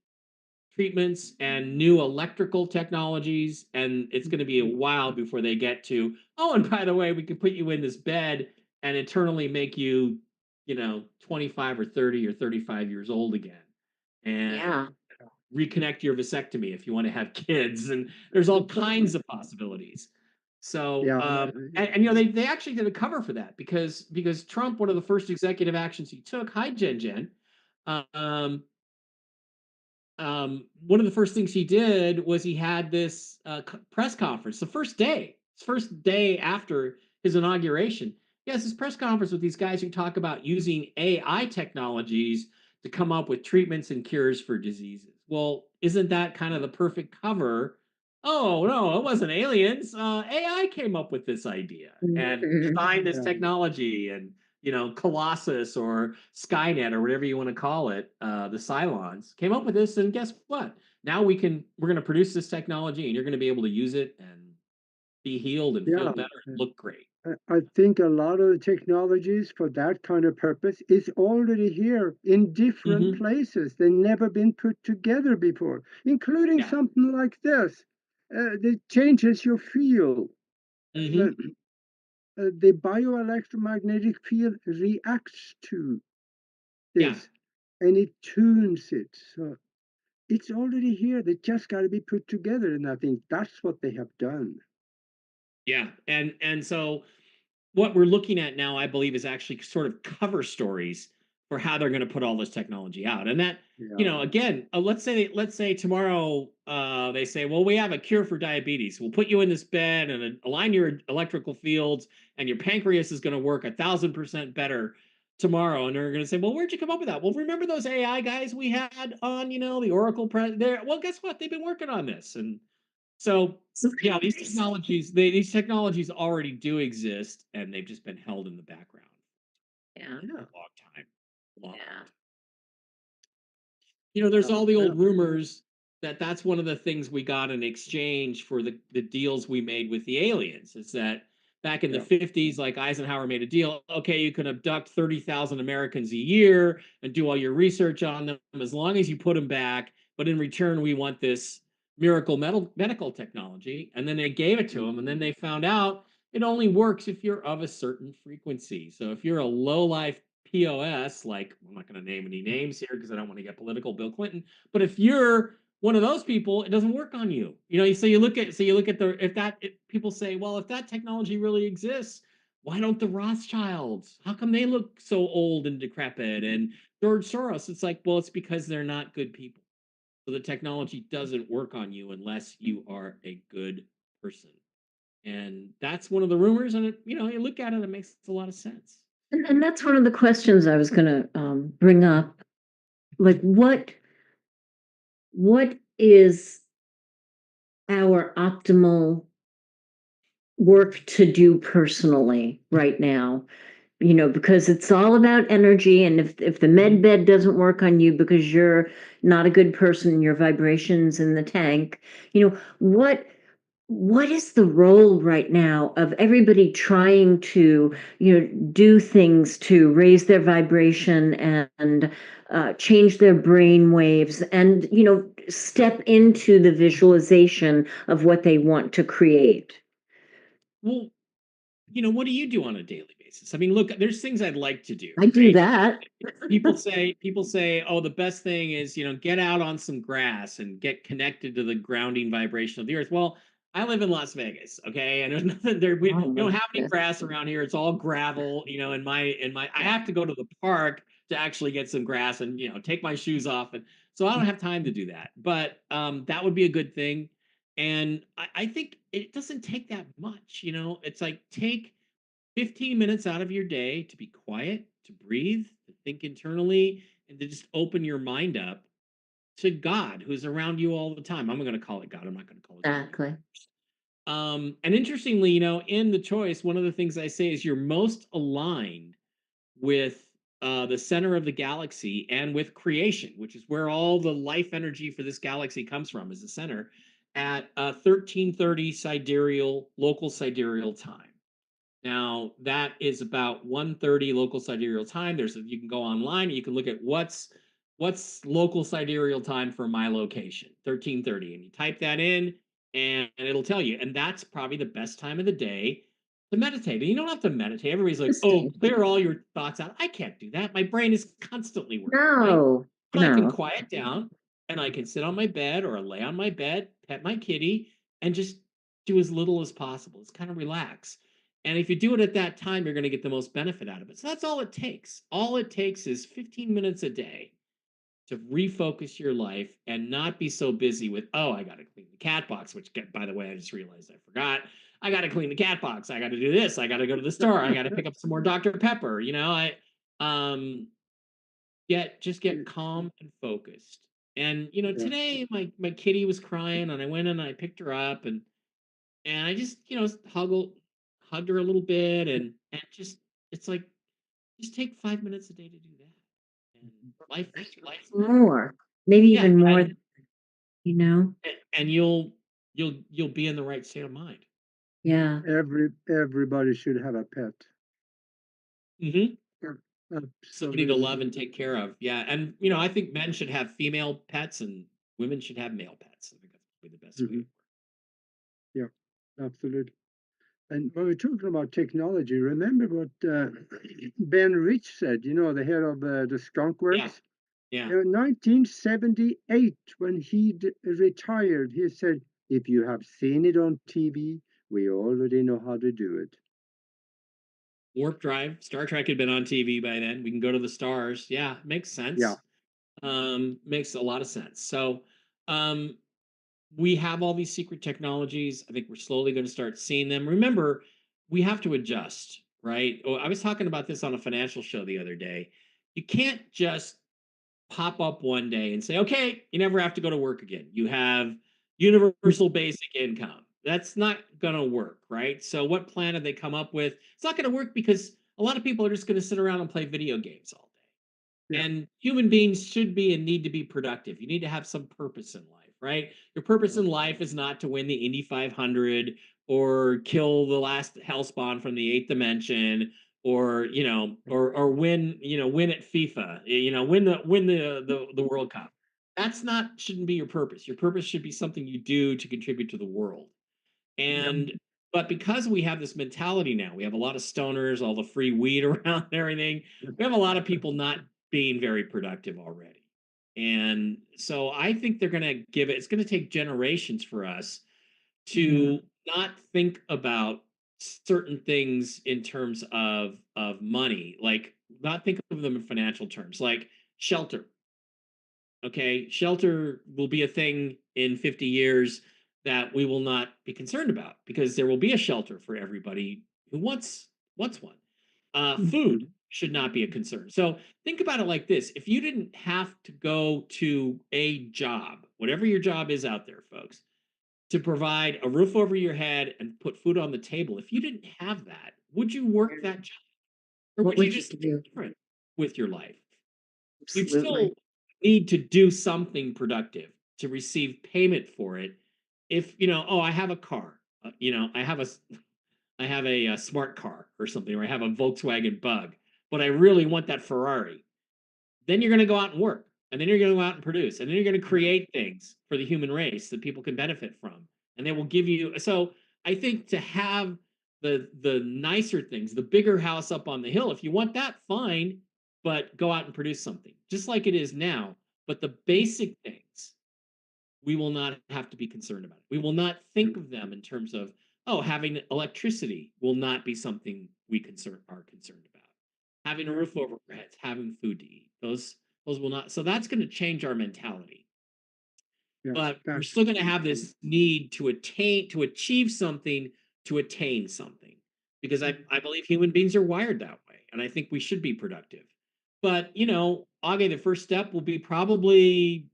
and new electrical technologies, and it's going to be a while before they get to, oh, and by the way, we can put you in this bed and internally make you 25 or 30 or 35 years old again, and Yeah. reconnect your vasectomy if you want to have kids, and there's all kinds of possibilities. So Yeah. they actually did a cover for that, because Trump, one of the first executive actions he took, hi Jen, um one of the first things he did was he had this press conference his first day after his inauguration. He has this press conference with these guys who talk about using AI technologies to come up with treatments and cures for diseases. Well, isn't that kind of the perfect cover? Oh no, it wasn't aliens. AI came up with this idea and Mhm. designed this Yeah. technology, and Colossus or Skynet or whatever you want to call it, the Cylons came up with this, and guess what? Now we're going to produce this technology, and you're going to be able to use it and be healed and feel Yeah. better and look great. I think a lot of the technologies for that kind of purpose is already here in different Hmm. places. They've never been put together before, including Yeah. something like this. That changes your field. Hmm. The, the bioelectromagnetic field reacts to Yeah. this and it tunes it. So it's already here. They just got to be put together. And I think that's what they have done. Yeah. And so what we're looking at now, I believe, is actually sort of cover stories for how they're going to put all this technology out. And that, Yeah. again, let's say tomorrow they say, well, we have a cure for diabetes. We'll put you in this bed and align your electrical fields, and your pancreas is going to work 1,000% better tomorrow. And they're going to say, well, where'd you come up with that? Well, remember those AI guys we had on, the Oracle there? Well, guess what? They've been working on this. And so, yeah, these technologies already do exist, and they've just been held in the background Yeah. for a long time. Long, long Yeah. time. There's all the Yeah. old rumors that that's one of the things we got in exchange for the deals we made with the aliens. Is that back in the Yeah. 50s, like Eisenhower made a deal. Okay, you can abduct 30,000 Americans a year and do all your research on them as long as you put them back. But in return, we want this miracle medical technology. And then they gave it to them, and then they found out it only works if you're of a certain frequency. So if you're a low life POS, like I'm not going to name any names here because I don't want to get political, Bill Clinton. But if you're one of those people, it doesn't work on you. So you look at the if people say, well, if that technology really exists, why don't the Rothschilds? How come they look so old and decrepit? And George Soros, it's like, well, it's because they're not good people. So the technology doesn't work on you unless you are a good person. And that's one of the rumors. And you look at it, it makes a lot of sense. And that's one of the questions I was going to bring up. Like, what is our optimal work to do personally right now? Because it's all about energy. And if the med bed doesn't work on you because you're not a good person, your vibrations in the tank, what is the role right now of everybody trying to, do things to raise their vibration and change their brain waves and, step into the visualization of what they want to create? Well, what do you do on a daily basis? I mean, look, there's things I'd like to do, I do right? that. People say, oh, the best thing is, get out on some grass and get connected to the grounding vibration of the earth. Well, I live in Las Vegas, okay, and there's nothing there. We Oh don't my have any goodness. grass around here. It's all gravel. I have to go to the park to actually get some grass and take my shoes off, and so I don't have time to do that. But that would be a good thing. And I think it doesn't take that much. It's like take 15 minutes out of your day to be quiet, to breathe, to think internally, and to just open your mind up to God, who's around you all the time. I'm going to call it God. I'm not going to call it the Exactly. universe. And interestingly, in the choice, one of the things I say is you're most aligned with the center of the galaxy and with creation, which is where all the life energy for this galaxy comes from, is the center at 1330 sidereal local sidereal time. Now that is about 1:30 local sidereal time. You can go online and you can look at what's local sidereal time for my location, 13:30, and you type that in and it'll tell you. And that's probably the best time of the day to meditate. And you don't have to meditate. Everybody's like, "Oh, clear all your thoughts out." I can't do that. My brain is constantly working, right? No, But I can no. quiet down and I can sit on my bed or lay on my bed, pet my kitty, and just do as little as possible. It's kind of relax. And if you do it at that time, you're going to get the most benefit out of it. So that's all it takes. All it takes is 15 minutes a day to refocus your life and not be so busy with, oh, I got to clean the cat box, which, by the way, I just realized I forgot. I got to clean the cat box. I got to do this. I got to go to the store. I got to pick up some more Dr. Pepper. Um, get calm and focused. And Yeah. today my kitty was crying, and I went and I picked her up, and I just hugged her a little bit, and just it's like just take 5 minutes a day to do that, and life More. Maybe yeah, even more, you know? and you'll be in the right state of mind. Yeah. Everybody should have a pet. Hmm. Yeah, Somebody to absolutely. love and take care of, yeah. And I think men should have female pets and women should have male pets. I think that's probably the best way. Hmm. Yeah, absolutely. And when we're talking about technology, remember what Ben Rich said, the head of the Skunk Yeah, Works? yeah. In 1978, when he retired, he said, if you have seen it on TV, we already know how to do it. Warp drive. Star Trek had been on TV by then. We can go to the stars. Yeah, makes Yeah. sense. Makes a lot of sense. So, um, we have all these secret technologies. I think we're slowly going to start seeing them. Remember, we have to adjust, right? Oh, I was talking about this on a financial show the other day. You can't just pop up one day and say, okay, you never have to go to work again. You have universal basic income. That's not going to work, right? So, what plan have they come up with? It's not going to work because a lot of people are just going to sit around and play video games all day. Yeah. And human beings should be and need to be productive. You need to have some purpose in life, right? Your purpose in life is not to win the Indy 500 or kill the last hellspawn from the eighth dimension or or win win at FIFA, win the World Cup. That's not shouldn't be your purpose. Your purpose should be something you do to contribute to the world. Yeah. And but because we have this mentality now, we have a lot of stoners, all the free weed around and everything. We have a lot of people not being very productive already. And so I think they're going to give it, it's going to take generations for us to not think about certain things in terms of money, like not think of them in financial terms, like shelter. Okay, shelter will be a thing in 50 years that we will not be concerned about because there will be a shelter for everybody who wants one. Food should not be a concern. So think about it like this: if you didn't have to go to a job, whatever your job is out there, folks, to provide a roof over your head and put food on the table, if you didn't have that, would you work that job, or What would you would you just do do? different with your life? You'd Absolutely. still need to do something productive to receive payment for it. If oh, I have a car, I have a smart car or something, or I have a Volkswagen Bug, but I really want that Ferrari. Then you're going to go out and work, and then you're going to go out and produce, and then you're going to create things for the human race that people can benefit from, and they will give you. So I think to have the nicer things, the bigger house up on the hill, if you want that, fine, but go out and produce something just like it is now. But the basic things we will not have to be concerned about. We will not think of them in terms of, oh, having electricity will not be something we are concerned about. Having a roof over our heads, having food to eat, those will not. So that's going to change our mentality. Yeah. But we're That's still going to have this need to achieve something, to attain something, because I believe human beings are wired that way, and I think we should be productive. But Age, the first step will be probably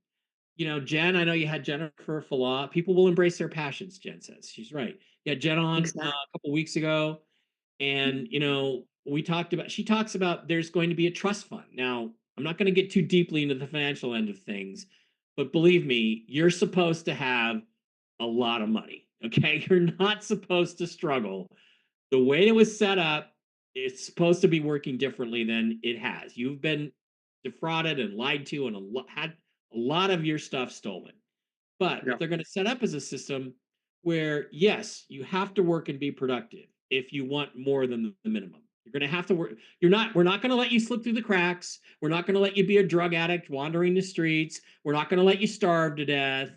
Jen, I know you had Jennifer Falah. People will embrace their passions, Jen says. She's right. Yeah, Jen on a Exactly. couple weeks ago, and she talks about there's going to be a trust fund. Now, I'm not going to get too deeply into the financial end of things, but believe me, you're supposed to have a lot of money. Okay, you're not supposed to struggle. The way it was set up, it's supposed to be working differently than it has. You've been defrauded and lied to, and had a lot of your stuff stolen. But yeah. what they're going to set up is a system where, yes, you have to work and be productive if you want more than the minimum. You're going to have to work. We're not going to let you slip through the cracks. We're not going to let you be a drug addict wandering the streets. We're not going to let you starve to death.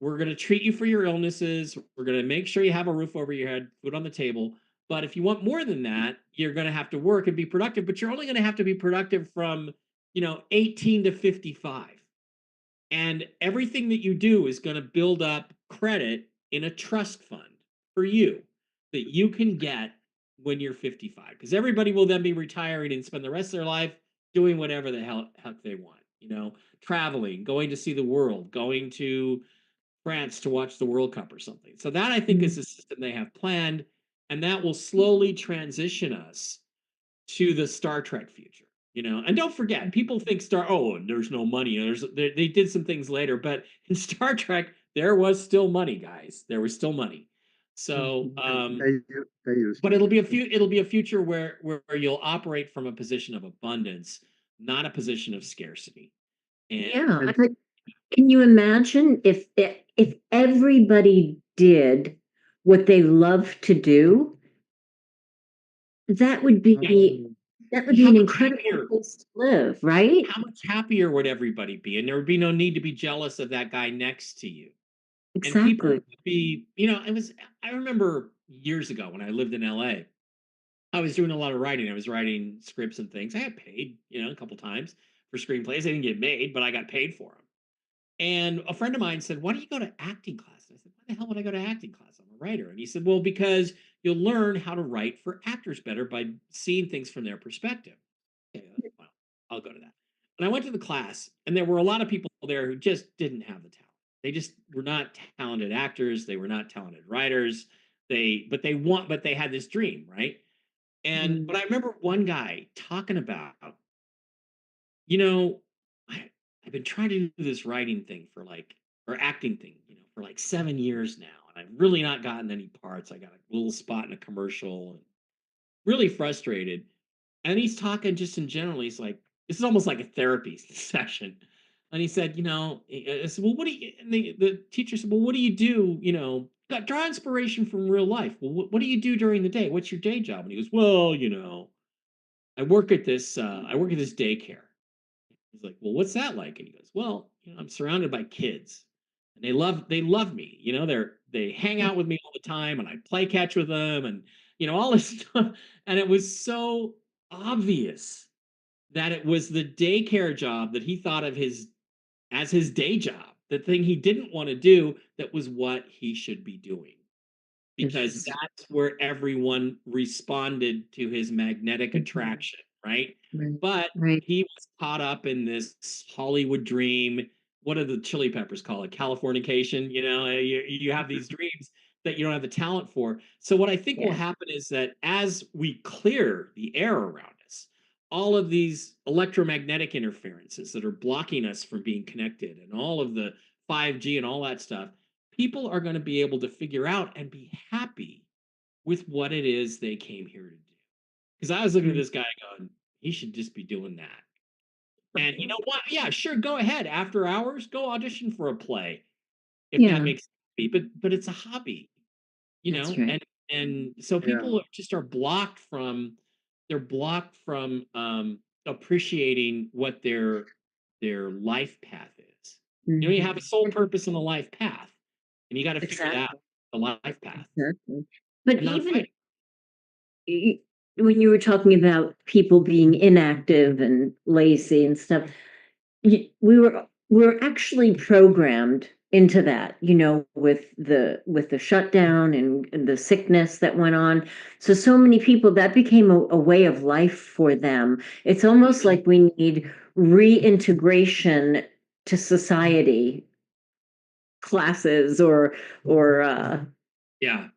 We're going to treat you for your illnesses. We're going to make sure you have a roof over your head, food on the table. But if you want more than that, you're going to have to work and be productive. But you're only going to have to be productive from, 18 to 55. And everything that you do is going to build up credit in a trust fund for you that you can get when you're 55. Because everybody will then be retiring and spend the rest of their life doing whatever the hell heck they want, traveling, going to see the world, going to France to watch the World Cup or something. So that I think is the system they have planned, and that will slowly transition us to the Star Trek future. And don't forget, people think there's no money. They did some things later, but in Star Trek there was still money, guys. There was still money. So, They used but to be. it'll be a future where you'll operate from a position of abundance, not a position of scarcity. And Yeah. And But can you imagine if everybody did what they love to do? That would yeah, be that would be how an much incredible happier place to live, right? how much happier would everybody be? And there would be no need to be jealous of that guy next to you. And people Exactly. would be, I remember years ago when I lived in LA, I was doing a lot of writing. I was writing scripts and things. I got paid, a couple times for screenplays. I didn't get made, but I got paid for them. And a friend of mine said, "Why don't you go to acting class?" And I said, "Why the hell would I go to acting class? I'm a writer." And he said, "Well, because you'll learn how to write for actors better by seeing things from their perspective." Okay, well, I'll go to that. And I went to the class, and there were a lot of people there who just didn't have the talent. They just were not talented actors. They were not talented writers. But they had this dream, right? And Mm. but I remember one guy talking about, you know, I, I've been trying to do this writing thing or acting thing, for like 7 years now, and I've really not gotten any parts. I got a little spot in a commercial, and really frustrated. And he's talking just in general. He's like, this is almost like a therapy session. And he said, I said, well, what do you, and the teacher said, well, what do you do? Draw inspiration from real life. Well, what do you do during the day? What's your day job? And he goes, well, I work at this daycare. He's like, well, what's that like? And he goes, well, I'm surrounded by kids, and they love me. They hang out with me all the time, and I play catch with them, and all this stuff. And it was so obvious that it was the daycare job that he thought of his as his day job, the thing he didn't want to do, that was what he should be doing, because Interesting. that's where everyone responded to his magnetic Mhm. attraction, right? Right. But Right. he was caught up in this Hollywood dream. What do the Chili Peppers call it? Californication. You have these dreams that you don't have the talent for. So what I think will Yeah. happen is that as we clear the air around us, all of these electromagnetic interferences that are blocking us from being connected, and all of the 5G and all that stuff, people are going to be able to figure out and be happy with what it is they came here to do. Because I was looking at Mm. this guy going, he should just be doing that. And you know what? Yeah, sure, go ahead. After hours, go audition for a play if that Yeah, makes sense. But it's a hobby, that's right. and so Yeah, people just are blocked from appreciating what their life path is. You have a Mhm. soul purpose and a life path, and you got to figure that Exactly. out, the life path, Exactly. But and not even fight. y- when you were talking about people being inactive and lazy and stuff, we were actually programmed into that, with the shutdown and the sickness that went on. So many people, that became a way of life for them. It's almost Mhm. like we need reintegration to society classes or Yeah.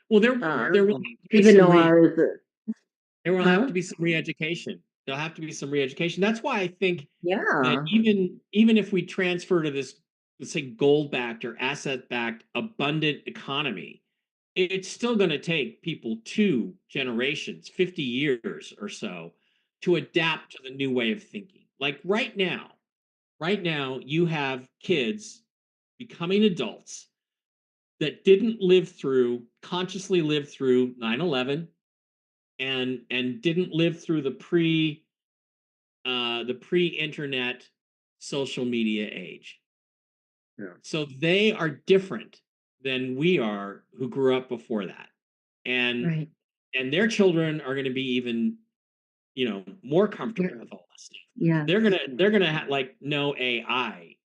Well, uh there will have to be some seminars. there will have Huh? to be some re-education. There'll have to be some re-education. That's why I think that Yeah. even if we transfer to this, let's say, gold-backed or asset-backed abundant economy, it's still going to take people 2 generations, 50 years or so, to adapt to the new way of thinking. Like right now, you have kids becoming adults that didn't consciously live through 9/11, and didn't live through the pre-internet social media age. yeah, So they are different than we are, who grew up before that. And Right. and their children are going to be even, more comfortable Yeah. with all this stuff. Yeah. They're gonna like know AI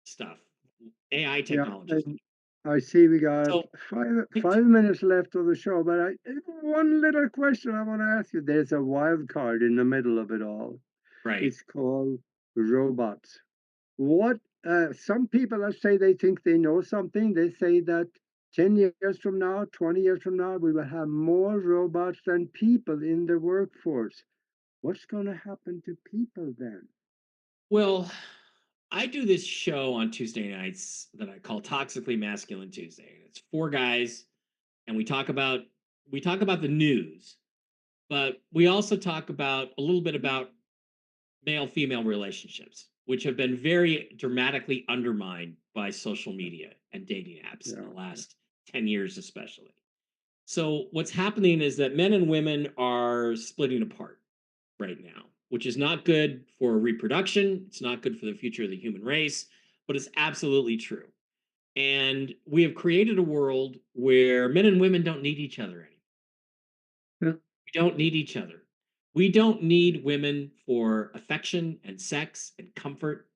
stuff, AI yeah. technologies. And I see we got So five minutes left of the show, but one little question I want to ask you. There's a wild card in the middle of it all. right. It's called robots. What some people say they think they know something. They say that 10 years from now, 20 years from now, we will have more robots than people in the workforce. What's going to happen to people then? Well, I do this show on Tuesday nights that I call Toxically Masculine Tuesday. It's four guys, and we talk about the news, but we also talk about a little bit about male female relationships, which have been very dramatically undermined by social media and dating apps in Yeah, the last 10 years, especially. So, what's happening is that men and women are splitting apart right now, which is not good for reproduction. It's not good for the future of the human race, but it's absolutely true. And we have created a world where men and women don't need each other anymore. We don't need each other. We don't need women for affection and sex and comfort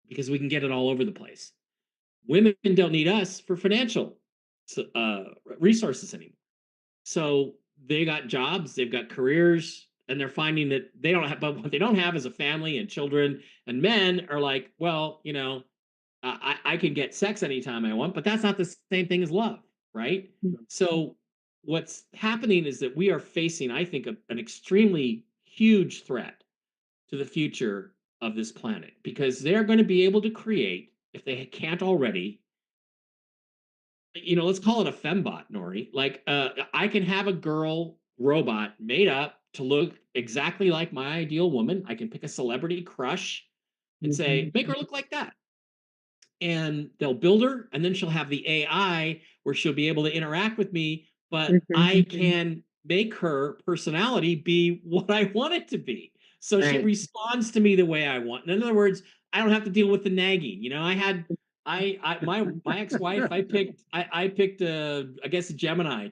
because we can get it all over the place. Women don't need us for financial uh, resources anymore. So they got jobs, they've got careers, and they're finding that they don't have, but what they don't have is a family and children. And men are like, well, I can get sex anytime I want, but that's not the same thing as love, right? So what's happening is that we are facing, I think, an extremely huge threat to the future of this planet because they're going to be able to create, if they can't already, let's call it a fembot, Nori. Like, I can have a girl robot made up to look exactly like my ideal woman. I can pick a celebrity crush and say, make her look like that. And they'll build her, and then she'll have the AI where she'll be able to interact with me, but I can make her personality be what I want it to be. So she Right. responds to me the way I want. In other words, I don't have to deal with the nagging. My ex-wife, I picked I guess a Gemini,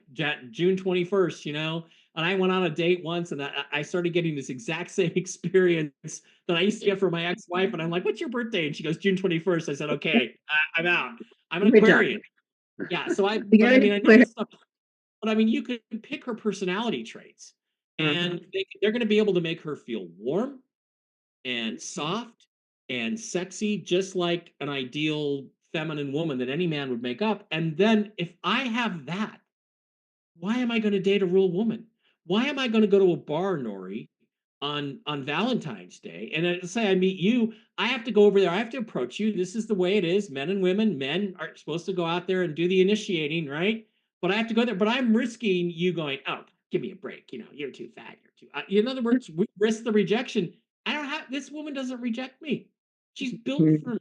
June 21st, and I went on a date once and I started getting this exact same experience that I used to get for my ex-wife. And I'm like, what's your birthday? And she goes, June 21st. I said, okay, I'm out. I'm an We're done. Aquarian. Yeah. But You're I an mean, I know Aquarian. this stuff, but I mean, you can pick her personality traits and they're going to be able to make her feel warm and soft and sexy, just like an ideal feminine woman that any man would make up. And then if I have that, why am I going to date a real woman? Why am I going to go to a bar, Nori, on Valentine's Day? And say I meet you, I have to go over there. I have to approach you. This is the way it is. Men and women. Men are supposed to go out there and do the initiating, right? But I have to go there. But I'm risking you going, oh, give me a break. You're too fat. You're too. In other words, we risk the rejection. I don't have this woman doesn't reject me. She's built for me.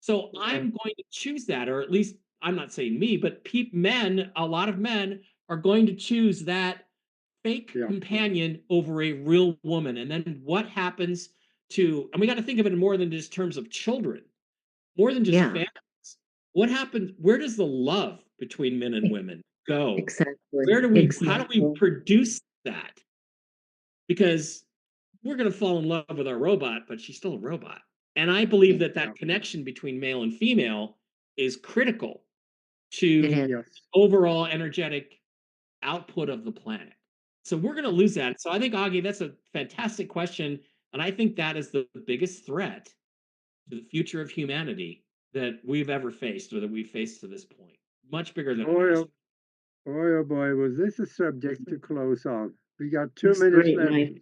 So I'm going to choose that, or at least I'm not saying me, but men, a lot of men are going to choose that fake companion over a real woman. And then what happens and we got to think of it in more than just terms of children, more than just Yeah, families. What happens? Where does the love between men and women go? exactly. How do we Exactly. produce that? Because we're going to fall in love with our robot, but she's still a robot. And I believe that connection between male and female is critical It to is. overall energetic output of the planet. So we're going to lose that. So I think, Augie, that's a fantastic question. And I think that is the biggest threat to the future of humanity that we've ever faced or that we've faced to this point. Much bigger than Boy, ours. oh boy, oh boy, was this a subject to close on. We got 2 It's minutes great, left. Mike.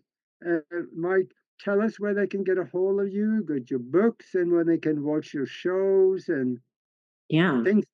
Mike, tell us where they can get a hold of you, get your books, and when they can watch your shows and Yeah. things.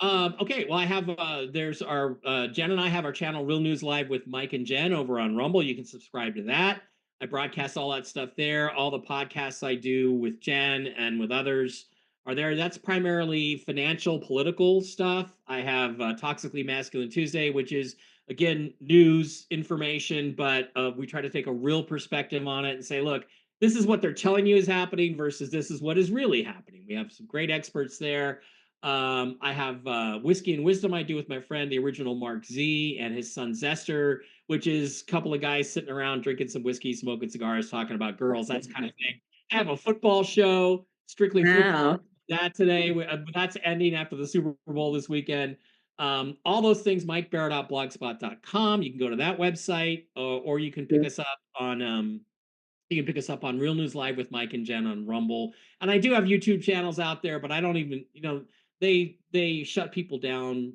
Okay, well, I have there's our Jen and I have our channel Real News Live with Mike and Jen over on Rumble. You can subscribe to that. I broadcast all that stuff there. All the podcasts I do with Jen and with others are there. That's primarily financial, political stuff. I have Toxically Masculine Tuesday, which is again news information, but we try to take a real perspective on it and say, look, this is what they're telling you is happening versus this is what is really happening. We have some great experts there. I have Whiskey and Wisdom I do with my friend, the original Mark Z, and his son Zester, which is a couple of guys sitting around drinking some whiskey, smoking cigars, talking about girls, that kind of thing. I have a football show, strictly football. Wow. That today, that's ending after the Super Bowl this weekend. All those things, mikebara.blogspot.com. You can go to that website, or you can pick us up on Real News Live with Mike and Jen on Rumble. And I do have YouTube channels out there, but I don't even, they shut people down,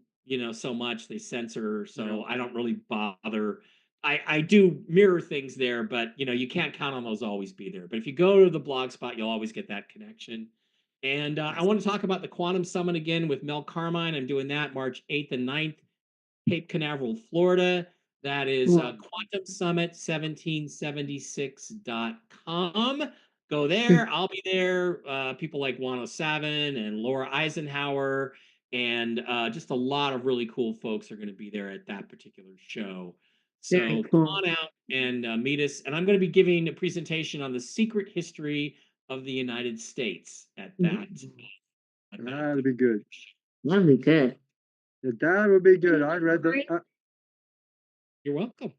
so much. They censor, so I don't really bother. I do mirror things there, but you can't count on those to always be there. But if you go to the blog spot, you'll always get that connection. And I want to talk about the Quantum Summit again with Mel Carmine. I'm doing that March 8th and 9th, Cape Canaveral, Florida. That is quantumsummit1776.com. Go there. I'll be there. People like Juan O'Savin and Laura Eisenhower, and just a lot of really cool folks are going to be there at that particular show. Very So come cool. on out and meet us. And I'm going to be giving a presentation on the secret history of the United States at that. That'll be good. That'll be good. That would be good. I read the. You're welcome.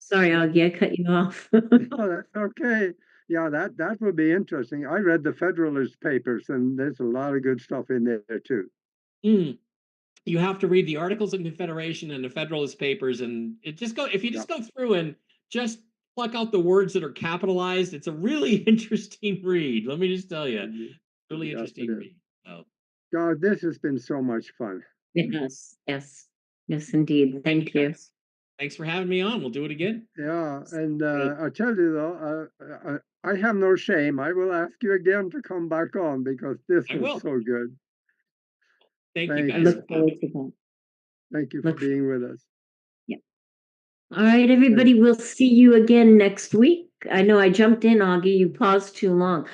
Sorry, Augie, I cut you off. Oh, that's okay. Yeah, that would be interesting. I read the Federalist Papers, and there's a lot of good stuff in there too. Mm. You have to read the Articles of Confederation and the Federalist Papers, and it just go if you Yeah. just go through and just pluck out the words that are capitalized. It's a really interesting read. Let me just tell you, Mhm. really Yes, it interesting is. read. Oh, God, this has been so much fun. Yes, yes, yes, indeed. Thank you. guys. Thanks for having me on. We'll do it again. Yeah, and Great. I tell you though, I have no shame. I will ask you again to come back on because this I was will. so good. Thank you Thank guys for you. Look having forward to me. that. Thank you for Look, being with us. yeah. All right, Thank everybody, we'll see you again next week. I know I jumped in, Augie. You paused too long.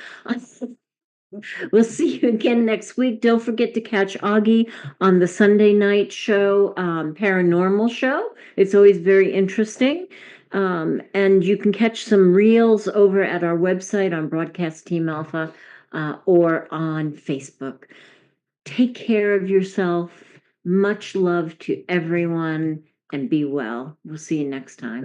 We'll see you again next week. Don't forget to catch Augie on the Sunday night show, Paranormal Show. It's always very interesting. And you can catch some reels over at our website on Broadcast Team Alpha or on Facebook. Take care of yourself. Much love to everyone and be well. We'll see you next time.